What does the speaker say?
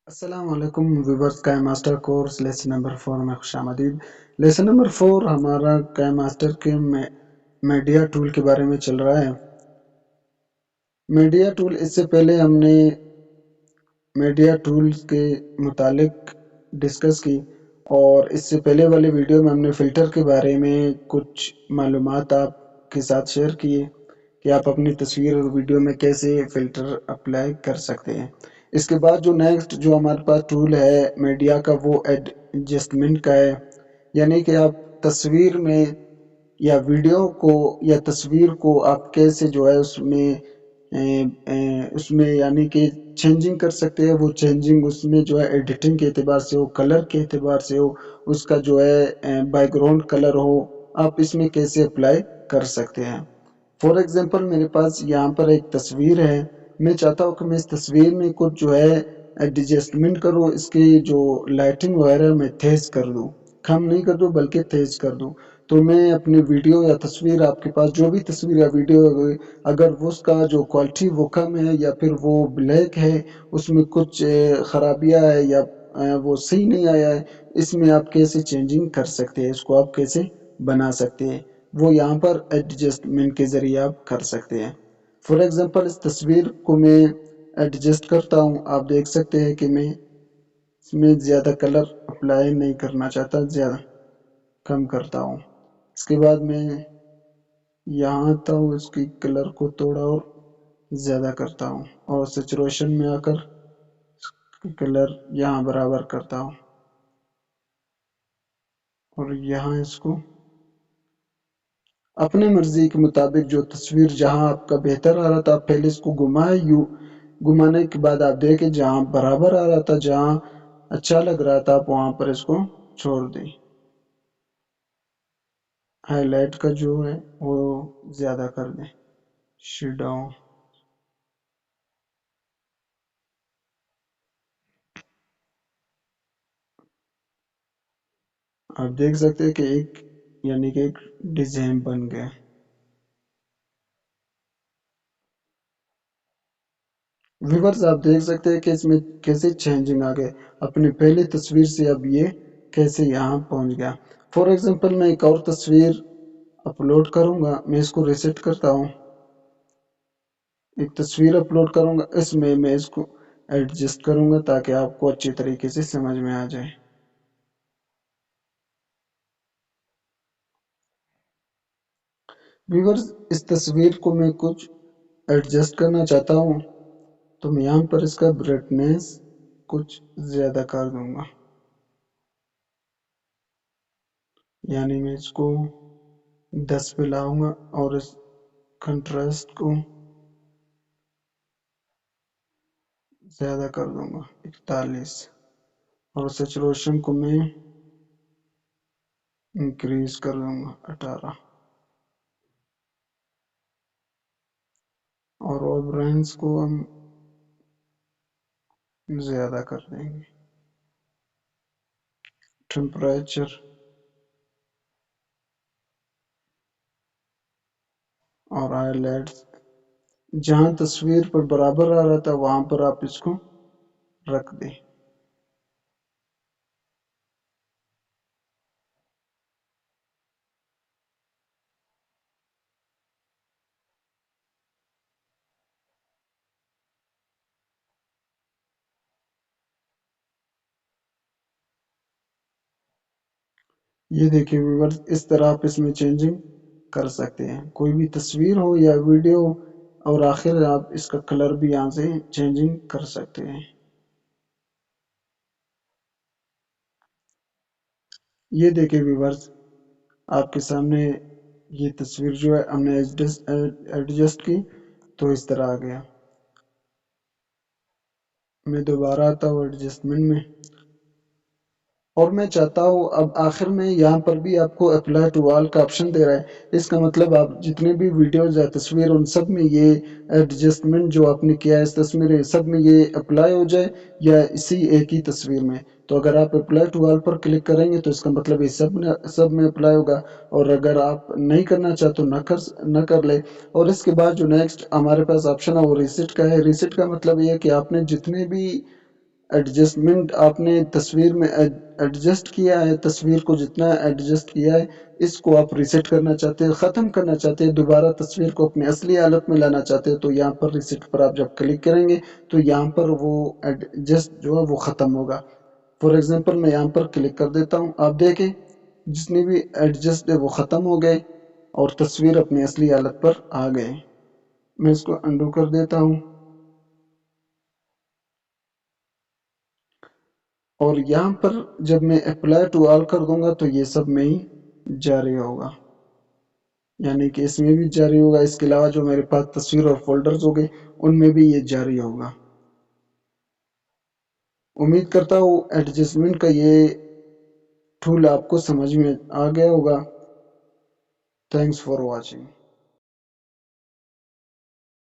अस्सलाम वालेकुम व्यूवर्स। काई मास्टर कोर्स लेसन नंबर 4 में खुशामदीद। लेसन नंबर 4 हमारा काई मास्टर के मीडिया टूल के बारे में चल रहा है। मीडिया टूल, इससे पहले हमने मीडिया टूल्स के मुतालिक डिस्कस की और इससे पहले वाले वीडियो में हमने फ़िल्टर के बारे में कुछ मालूमात आपके साथ शेयर किए कि आप अपनी तस्वीर और वीडियो में कैसे फ़िल्टर अप्लाई कर सकते हैं। इसके बाद जो नेक्स्ट जो हमारे पास टूल है मीडिया का, वो एडजस्टमेंट का है। यानी कि आप तस्वीर में या वीडियो को या तस्वीर को आप कैसे जो है उसमें यानी कि चेंजिंग कर सकते हैं। वो चेंजिंग उसमें जो है एडिटिंग के एतबार से हो, कलर के एतबार से हो, उसका जो है बैकग्राउंड कलर हो, आप इसमें कैसे अप्लाई कर सकते हैं। फॉर एग्जांपल मेरे पास यहाँ पर एक तस्वीर है। मैं चाहता हूँ कि मैं इस तस्वीर में कुछ जो है एडजस्टमेंट करूँ, इसकी जो लाइटिंग वगैरह मैं तेज कर दूँ, कम नहीं कर दूँ बल्कि तेज कर दूँ। तो मैं अपनी वीडियो या तस्वीर, आपके पास जो भी तस्वीर या वीडियो अगर वो उसका जो क्वालिटी वो कम है या फिर वो ब्लैक है, उसमें कुछ खराबियाँ है या वो सही नहीं आया है, इसमें आप कैसे चेंजिंग कर सकते हैं, इसको आप कैसे बना सकते हैं, वो यहाँ पर एडजस्टमेंट के ज़रिए आप कर सकते हैं। फॉर एग्जांपल इस तस्वीर को मैं एडजस्ट करता हूँ। आप देख सकते हैं कि मैं इसमें ज़्यादा कलर अप्लाई नहीं करना चाहता, ज़्यादा कम करता हूँ। इसके बाद मैं यहाँ आता हूँ, इसकी कलर को थोड़ा और ज़्यादा करता हूँ और सैचुरेशन में आकर कलर यहाँ बराबर करता हूँ और यहाँ इसको अपने मर्जी के मुताबिक जो तस्वीर जहां आपका बेहतर आ रहा था, आप पहले इसको घुमाए। घुमाने के बाद आप देखें जहां बराबर आ रहा था, जहां अच्छा लग रहा था, आप वहां पर इसको छोड़ दें। हाईलाइट का जो है वो ज्यादा कर दें, शेडो। आप देख सकते हैं कि एक यानी कि एक डिजाइन बन गया। व्यूवर्स, आप देख सकते हैं कि इसमें कैसे चेंजिंग आ गए। अपनी पहली तस्वीर से अब ये कैसे यहाँ पहुंच गया। फॉर एग्जांपल मैं एक और तस्वीर अपलोड करूंगा। मैं इसको रीसेट करता हूँ। एक तस्वीर अपलोड करूंगा, इसमें मैं इसको एडजस्ट करूंगा ताकि आपको अच्छी तरीके से समझ में आ जाए। व्यूअर्स, इस तस्वीर को मैं कुछ एडजस्ट करना चाहता हूँ, तो मैं यहाँ पर इसका ब्राइटनेस कुछ ज़्यादा कर दूंगा। यानी मैं इसको 10 पे लाऊंगा और इस कंट्रास्ट को ज़्यादा कर दूंगा 41, और सैचुरेशन को मैं इंक्रीज कर दूंगा 18, और वाइब्रेंस को हम ज़्यादा कर देंगे। टेम्परेचर और हाईलाइट्स जहाँ तस्वीर पर बराबर आ रहा था वहां पर आप इसको रख दें। ये देखिए व्यूअर्स, इस तरह आप इसमें चेंजिंग कर सकते हैं, कोई भी तस्वीर हो या वीडियो। और आखिर आप इसका कलर भी यहाँ से चेंजिंग कर सकते हैं। ये देखिए व्यूअर्स, आपके सामने ये तस्वीर जो है हमने एडजस्ट की तो इस तरह आ गया। मैं दोबारा आता हूँ एडजस्टमेंट में, और मैं चाहता हूँ अब आखिर में यहाँ पर भी आपको अप्लाई टू ऑल का ऑप्शन दे रहा है। इसका मतलब आप जितने भी वीडियोस या तस्वीर, उन सब में ये एडजस्टमेंट जो आपने किया है इस तस्वीर में, सब में ये अप्लाई हो जाए या इसी एक ही तस्वीर में। तो अगर आप अप्लाई टू ऑल पर क्लिक करेंगे तो इसका मतलब ये सब में अप्लाई होगा, और अगर आप नहीं करना चाहते तो न कर ले। और इसके बाद जो नेक्स्ट हमारे पास ऑप्शन है वो रिसेट का है। रिसेट का मतलब ये है कि आपने जितने भी ایڈجسٹمنٹ آپ نے تصویر میں ایڈجسٹ کیا ہے، تصویر کو جتنا ایڈجسٹ کیا ہے اس کو آپ ریسیٹ کرنا چاہتے ہیں، ختم کرنا چاہتے ہیں، دوبارہ تصویر کو اپنی اصلی حالت میں لانا چاہتے ہیں، تو یہاں پر ریسیٹ پر آپ جب کلک کریں گے تو یہاں پر وہ ایڈجسٹ جو ہے وہ ختم ہوگا۔ فور ایگزامپل میں یہاں پر کلک کر دیتا ہوں، آپ دیکھیں جتنے بھی ایڈجسٹ ہے وہ ختم ہو گئے اور تصویر اپنی اصلی حالت پر آ گئے۔ میں اس کو انڈو کر دیتا ہوں اور یہاں پر جب میں اپلائی ٹو آل کر دوں گا تو یہ سب میں ہی جاری ہوگا، یعنی کہ اس میں بھی جاری ہوگا، اس کے علاوہ جو میرے پاس تصویر اور فولڈرز ہو گئے ان میں بھی یہ جاری ہوگا۔ امید کرتا ہوں ایڈجسٹمنٹ کا یہ ٹول آپ کو سمجھ میں آ گیا ہوگا۔ Thanks for watching.